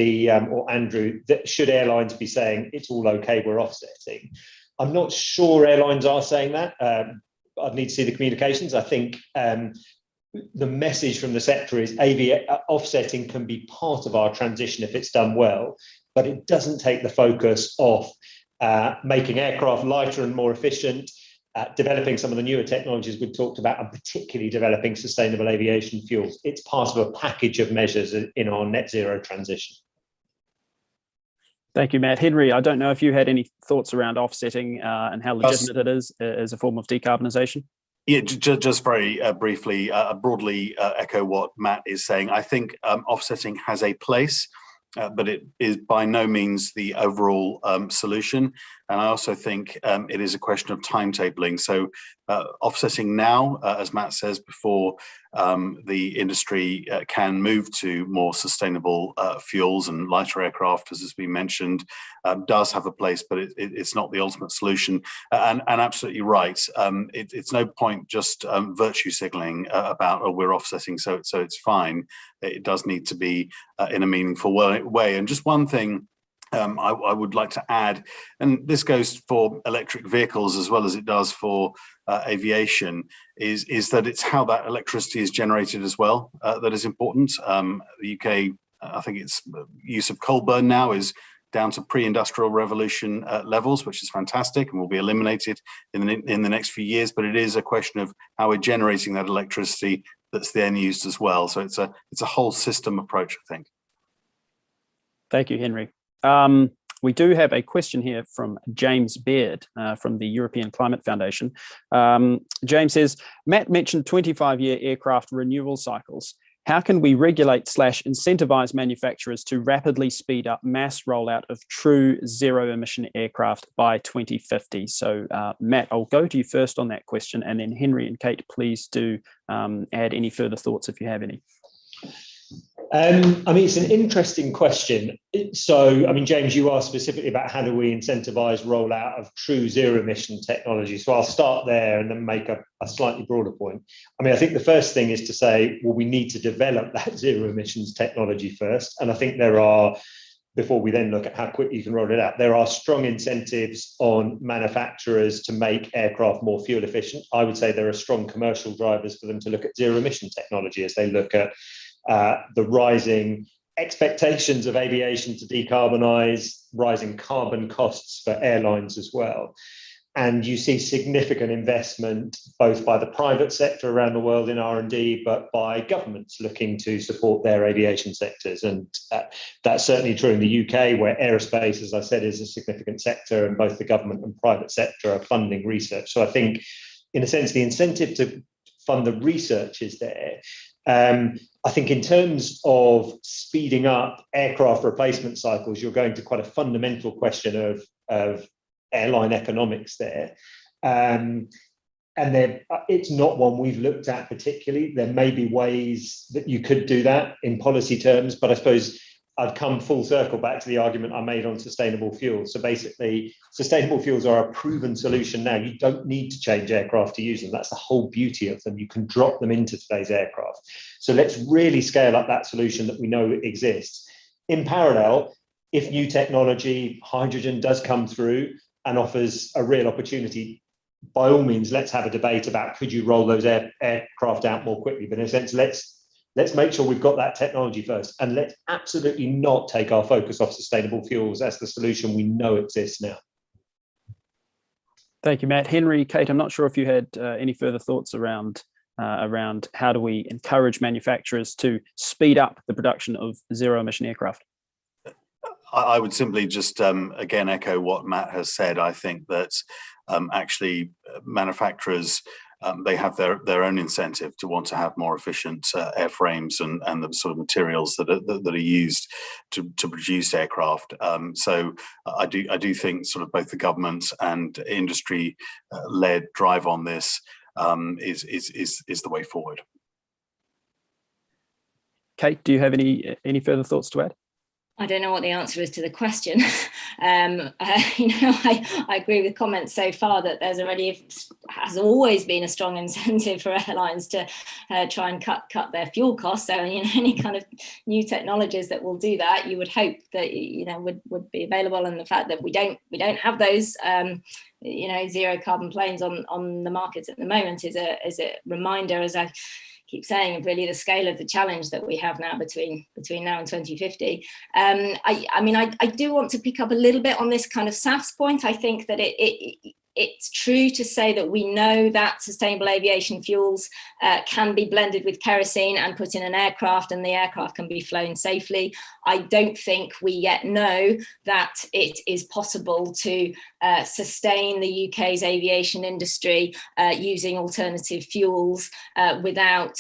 or Andrew, that should airlines be saying it's all okay, we're offsetting? I'm not sure airlines are saying that. I'd need to see the communications. I think the message from the sector is offsetting can be part of our transition if it's done well, but it doesn't take the focus off making aircraft lighter and more efficient, developing some of the newer technologies we've talked about, and particularly developing sustainable aviation fuels. It's part of a package of measures in our net zero transition. Thank you, Matt. Henry, I don't know if you had any thoughts around offsetting and how legitimate it is as a form of decarbonisation. Yeah, just very briefly, broadly echo what Matt is saying. I think offsetting has a place, but it is by no means the overall solution. And I also think it is a question of timetabling. So offsetting now, as Matt says, before the industry can move to more sustainable fuels and lighter aircraft, as has been mentioned, does have a place, but it's not the ultimate solution. And absolutely right. It's no point just virtue signaling about, oh, we're offsetting, so it's fine. It does need to be in a meaningful way. And just one thing I would like to add, and this goes for electric vehicles as well as it does for aviation, is that it's how that electricity is generated as well that is important. The UK, I think its use of coal burn now is down to pre-industrial revolution levels, which is fantastic and will be eliminated in the next few years. But it is a question of how we're generating that electricity that's then used as well. So it's a whole system approach, I think. Thank you, Henry. We do have a question here from James Baird from the European Climate Foundation. James says, Matt mentioned 25-year aircraft renewal cycles. How can we regulate / incentivize manufacturers to rapidly speed up mass rollout of true zero-emission aircraft by 2050? So, Matt, I'll go to you first on that question, and then Henry and Cait, please do add any further thoughts if you have any. I mean, it's an interesting question. So, I mean, James, you asked specifically about how do we incentivize rollout of true zero-emission technology. So I'll start there and then make a slightly broader point. I mean, I think the first thing is to say, well, we need to develop that zero-emissions technology first. And I think there are, before we then look at how quickly you can roll it out, there are strong incentives on manufacturers to make aircraft more fuel efficient. I would say there are strong commercial drivers for them to look at zero-emission technology as they look at the rising expectations of aviation to decarbonize, rising carbon costs for airlines as well. And you see significant investment both by the private sector around the world in R&D, but by governments looking to support their aviation sectors. And that's certainly true in the UK, where aerospace, as I said, is a significant sector, and both the government and private sector are funding research. So I think, in a sense, the incentive to fund the research is there. I think in terms of speeding up aircraft replacement cycles, you're going to quite a fundamental question of airline economics there. And it's not one we've looked at particularly. There may be ways that you could do that in policy terms, but I suppose I'd come full circle back to the argument I made on sustainable fuels. So basically, sustainable fuels are a proven solution now. You don't need to change aircraft to use them. That's the whole beauty of them. You can drop them into today's aircraft. So let's really scale up that solution that we know exists. In parallel, if new technology, hydrogen, does come through and offers a real opportunity, by all means, let's have a debate about could you roll those aircraft out more quickly. But in a sense, let's make sure we've got that technology first, and let's absolutely not take our focus off sustainable fuels as the solution we know exists now. Thank you, Matt. Henry, Cait, I'm not sure if you had any further thoughts around how do we encourage manufacturers to speed up the production of zero-emission aircraft? I would simply just, again, echo what Matt has said. I think that actually manufacturers, they have their own incentive to want to have more efficient airframes and the sort of materials that are used to produce aircraft. So I do think sort of both the government and industry led drive on this is the way forward. Cait, do you have any further thoughts to add? I don't know what the answer is to the question. I agree with comments so far that has always been a strong incentive for airlines to try and cut their fuel costs. So any kind of new technologies that will do that, you would hope that would be available. And the fact that we don't have those zero carbon planes on the markets at the moment is a reminder, as I keep saying, of really the scale of the challenge that we have now between now and 2050. I do want to pick up a little bit on this kind of SAFs point. I think that it's true to say that we know that sustainable aviation fuels can be blended with kerosene and put in an aircraft, and the aircraft can be flown safely. I don't think we yet know that it is possible to sustain the UK's aviation industry using alternative fuels without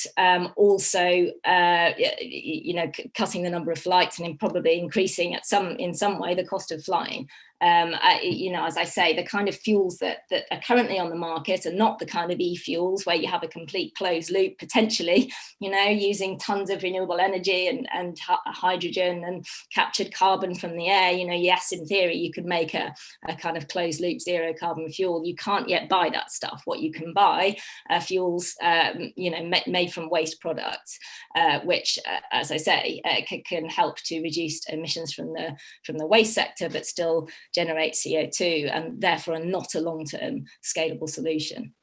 also cutting the number of flights and probably increasing in some way the cost of flying. as I say, the kind of fuels that are currently on the market are not the kind of e-fuels where you have a complete closed loop, potentially, using tons of renewable energy and hydrogen and captured carbon from the air. Yes, in theory, you could make a kind of closed loop zero carbon fuel. You can't yet buy that stuff. What you can buy are fuels, made from waste products, which, as I say, can help to reduce emissions from the waste sector, but still generate CO2, and therefore are not a long-term scalable solution.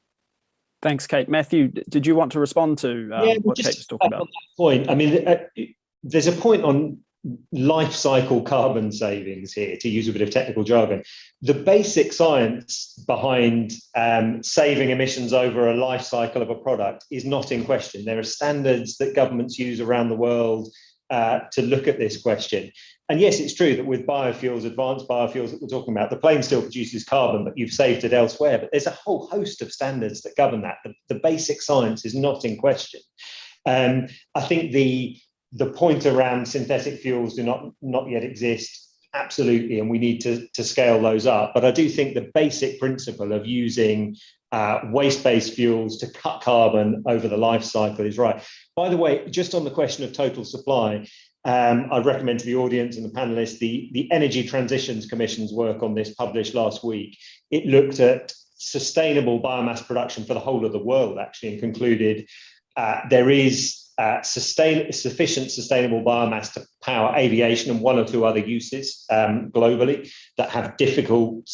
Thanks, Cait. Matthew, did you want to respond to what Cait was talking about? On that point, I mean, there's a point on life cycle carbon savings here, to use a bit of technical jargon. The basic science behind saving emissions over a life cycle of a product is not in question. There are standards that governments use around the world to look at this question. And yes, it's true that with biofuels, advanced biofuels that we're talking about, the plane still produces carbon, but you've saved it elsewhere. But there's a whole host of standards that govern that. The basic science is not in question. I think the point around synthetic fuels do not yet exist, absolutely, and we need to scale those up. But I do think the basic principle of using waste-based fuels to cut carbon over the life cycle is right. By the way, just on the question of total supply, I recommend to the audience and the panelists the Energy Transitions Commission's work on this, published last week. It looked at sustainable biomass production for the whole of the world, actually, and concluded there is sufficient sustainable biomass to power aviation and one or two other uses globally that have difficult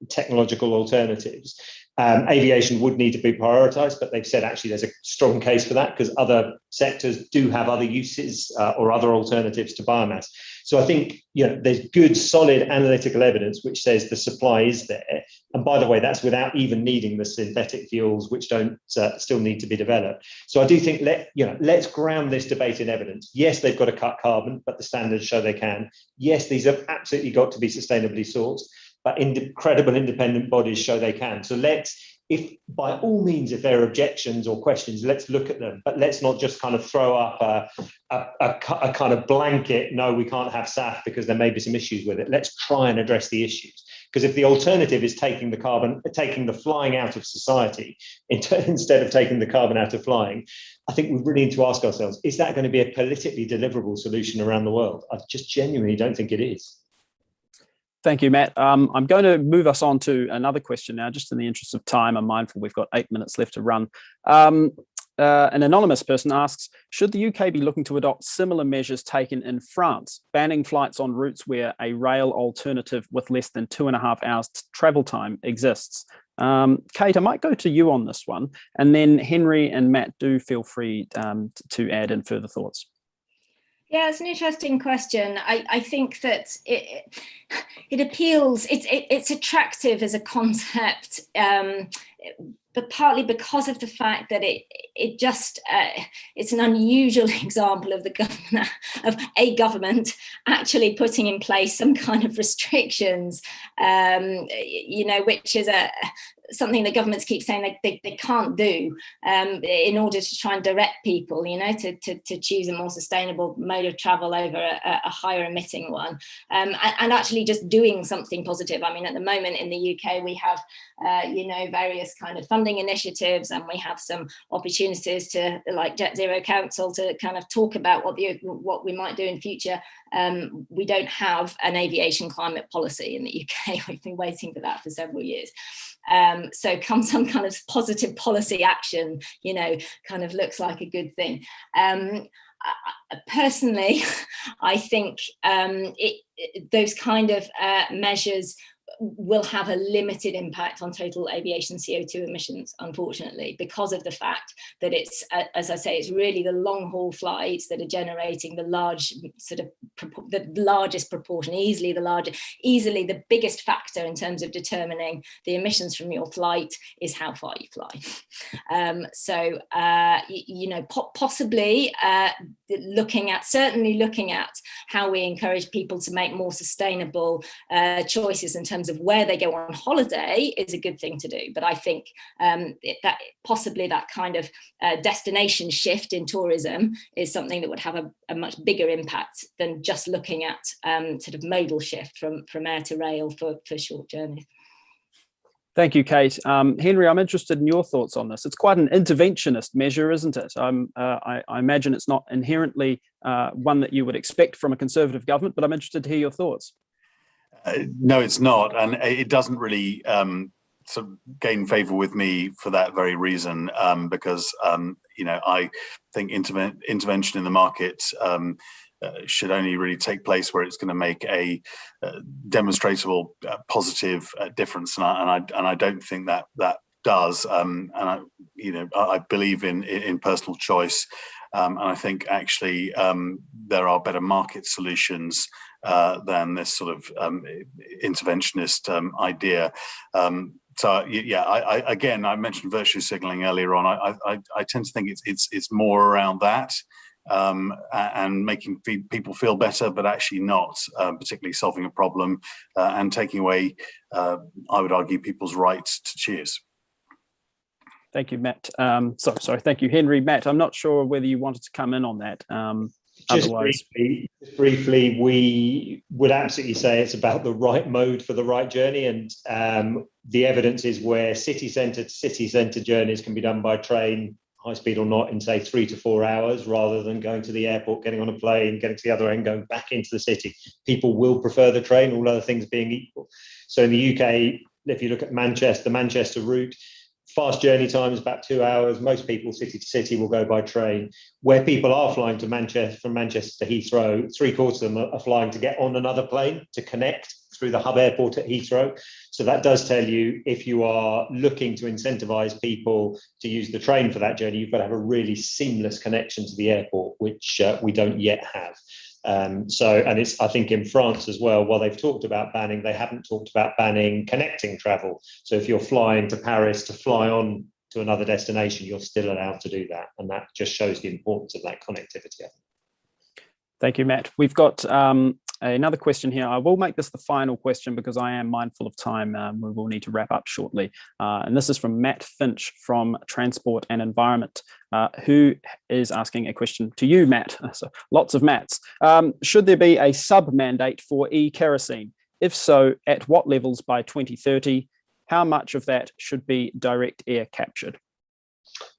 technological alternatives. Aviation would need to be prioritized, but they've said actually there's a strong case for that because other sectors do have other uses or other alternatives to biomass. So I think there's good, solid analytical evidence which says the supply is there. And by the way, that's without even needing the synthetic fuels, which don't still need to be developed. So I do think let's ground this debate in evidence. Yes, they've got to cut carbon, but the standards show they can. Yes, these have absolutely got to be sustainably sourced, but credible independent bodies show they can. So if by all means, if there are objections or questions, let's look at them, but let's not just kind of throw up a kind of blanket, no, we can't have SAF because there may be some issues with it. Let's try and address the issues. Because if the alternative is taking the flying out of society instead of taking the carbon out of flying, I think we really need to ask ourselves, is that going to be a politically deliverable solution around the world? I just genuinely don't think it is. Thank you, Matt. I'm going to move us on to another question now, just in the interest of time. I'm mindful we've got 8 minutes left to run. An anonymous person asks, should the UK be looking to adopt similar measures taken in France, banning flights on routes where a rail alternative with less than 2.5 hours travel time exists? Cait, I might go to you on this one, and then Henry and Matt, do feel free to add in further thoughts. Yeah, it's an interesting question. I think that it appeals, it's attractive as a concept, but partly because of the fact that it's an unusual example of a government actually putting in place some kind of restrictions, which is something that governments keep saying they can't do in order to try and direct people, to choose a more sustainable mode of travel over a higher emitting one, and actually just doing something positive. I mean, at the moment in the UK, we have, various kind of funding initiatives, and we have some opportunities to, like Jet Zero Council, to kind of talk about what we might do in future. We don't have an aviation climate policy in the UK. We've been waiting for that for several years. So some kind of positive policy action, kind of looks like a good thing. Personally, I think those kind of measures will have a limited impact on total aviation CO2 emissions, unfortunately, because of the fact that it's, as I say, it's really the long haul flights that are generating the largest proportion, easily the biggest factor in terms of determining the emissions from your flight is how far you fly. Possibly looking at how we encourage people to make more sustainable choices in terms terms of where they go on holiday is a good thing to do. But I think that possibly that kind of destination shift in tourism is something that would have a much bigger impact than just looking at sort of modal shift from air to rail for short journeys. Thank you, Cait. Henry, I'm interested in your thoughts on this. It's quite an interventionist measure, isn't it? I imagine it's not inherently one that you would expect from a Conservative government, but I'm interested to hear your thoughts. No, it's not. And it doesn't really sort of gain favour with me for that very reason, because, I think intervention in the market should only really take place where it's going to make a demonstrable positive difference, and I don't think that does. And I believe in personal choice, and I think actually there are better market solutions than this sort of interventionist idea. So yeah, I mentioned virtue signaling earlier on. I tend to think it's more around that. And making people feel better, but actually not particularly solving a problem and taking away, I would argue, people's rights to choose. Thank you, Matt. Sorry, thank you, Henry. Matt, I'm not sure whether you wanted to come in on that. Just briefly, we would absolutely say it's about the right mode for the right journey, and the evidence is where city centre to city centre journeys can be done by train, high speed or not, in say 3 to 4 hours, rather than going to the airport, getting on a plane, getting to the other end, going back into the city. People will prefer the train, all other things being equal. So in the UK, if you look at the Manchester route, fast journey time is about 2 hours. Most people city to city will go by train. Where people are flying to Manchester, from Manchester to Heathrow, 3/4 of them are flying to get on another plane to connect through the hub airport at Heathrow. So that does tell you, if you are looking to incentivize people to use the train for that journey, you've got to have a really seamless connection to the airport, which we don't yet have. And it's, I think in France as well, while they've talked about banning, they haven't talked about banning connecting travel. So if you're flying to Paris to fly on to another destination, you're still allowed to do that. And that just shows the importance of that connectivity, I think. Thank you, Matt. We've got another question here. I will make this the final question because I am mindful of time. We will need to wrap up shortly. And this is from Matt Finch from Transport and Environment, who is asking a question to you, Matt. So lots of Matts. Should there be a sub-mandate for e-kerosene? If so, at what levels by 2030? How much of that should be direct air captured?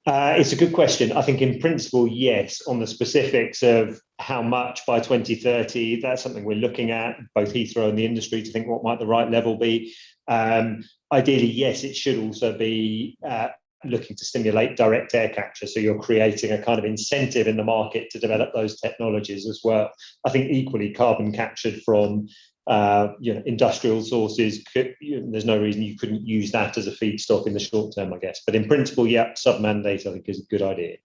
It's a good question. I think in principle, yes. On the specifics of how much by 2030, that's something we're looking at, both Heathrow and the industry, to think what might the right level be. Ideally, yes, it should also be looking to stimulate direct air capture. So you're creating a kind of incentive in the market to develop those technologies as well. I think equally carbon captured from industrial sources, there's no reason you couldn't use that as a feedstock in the short term, I guess. But in principle, yeah, sub-mandate, I think, is a good idea.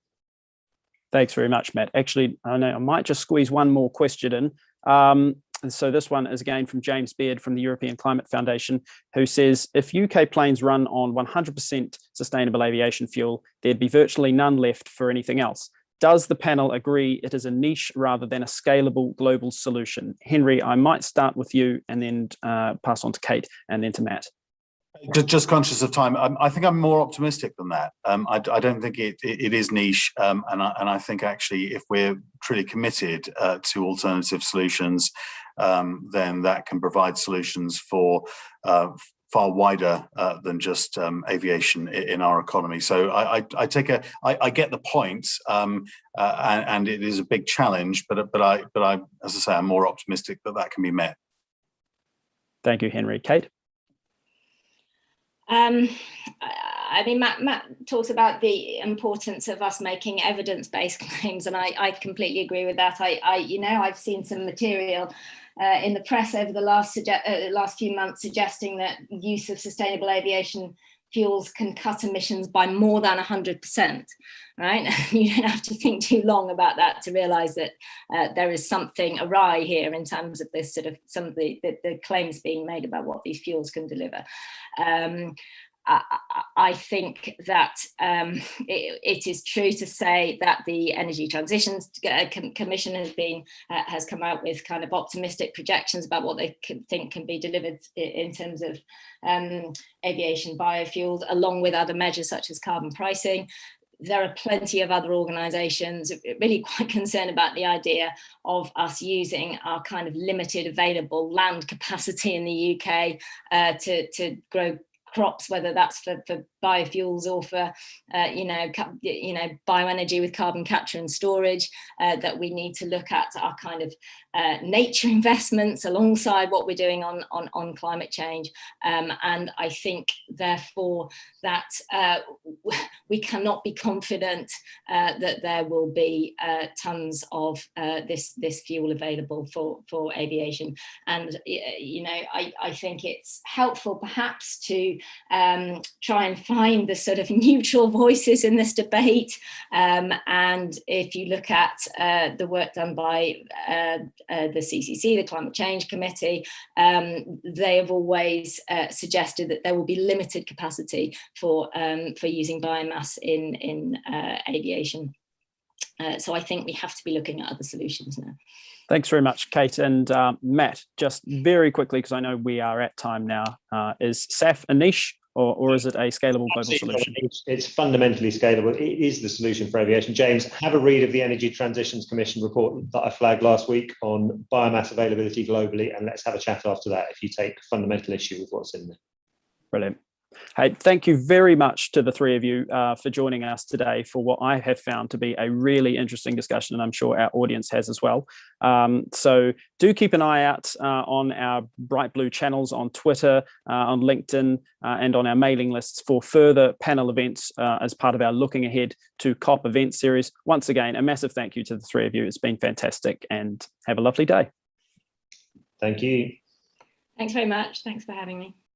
Thanks very much, Matt. Actually, I know I might just squeeze one more question in. And so this one is again from James Beard from the European Climate Foundation, who says, if UK planes run on 100% sustainable aviation fuel, there'd be virtually none left for anything else. Does the panel agree it is a niche rather than a scalable global solution? Henry, I might start with you and then pass on to Cait and then to Matt. Just conscious of time, I think I'm more optimistic than that. I don't think it is niche, and I think actually if we're truly committed to alternative solutions, then that can provide solutions for far wider than just aviation in our economy. So I get the point, and it is a big challenge, but I, as I say, I'm more optimistic that can be met. Thank you, Henry. Cait? I mean, Matt talks about the importance of us making evidence-based claims, and I completely agree with that. I've seen some material in the press over the last few months suggesting that use of sustainable aviation fuels can cut emissions by more than 100%, right? You don't have to think too long about that to realise that there is something awry here in terms of this sort of some of the claims being made about what these fuels can deliver. I think that it is true to say that the Energy Transition Commission has come out with kind of optimistic projections about what they think can be delivered in terms of aviation biofuels, along with other measures such as carbon pricing. There are plenty of other organisations really quite concerned about the idea of us using our kind of limited available land capacity in the UK to grow crops, whether that's for biofuels or for bioenergy with carbon capture and storage, that we need to look at our kind of nature investments alongside what we're doing on climate change. And I think therefore that we cannot be confident that there will be tons of this fuel available for aviation. And I think it's helpful perhaps to try and find the sort of neutral voices in this debate. And if you look at the work done by the CCC, the Climate Change Committee, they have always suggested that there will be limited capacity for using biomass in aviation. So I think we have to be looking at other solutions now. Thanks very much, Cait. And Matt, just very quickly, because I know we are at time now, is SAF a niche or is it a scalable global solution? It's fundamentally scalable. It is the solution for aviation. James, have a read of the Energy Transitions Commission report that I flagged last week on biomass availability globally, and let's have a chat after that if you take fundamental issue with what's in there. Brilliant. Hey, thank you very much to the three of you for joining us today for what I have found to be a really interesting discussion, and I'm sure our audience has as well. So do keep an eye out on our Bright Blue channels on Twitter, on LinkedIn, and on our mailing lists for further panel events as part of our Looking Ahead to COP event series. Once again, a massive thank you to the three of you. It's been fantastic, and have a lovely day. Thank you. Thanks very much. Thanks for having me.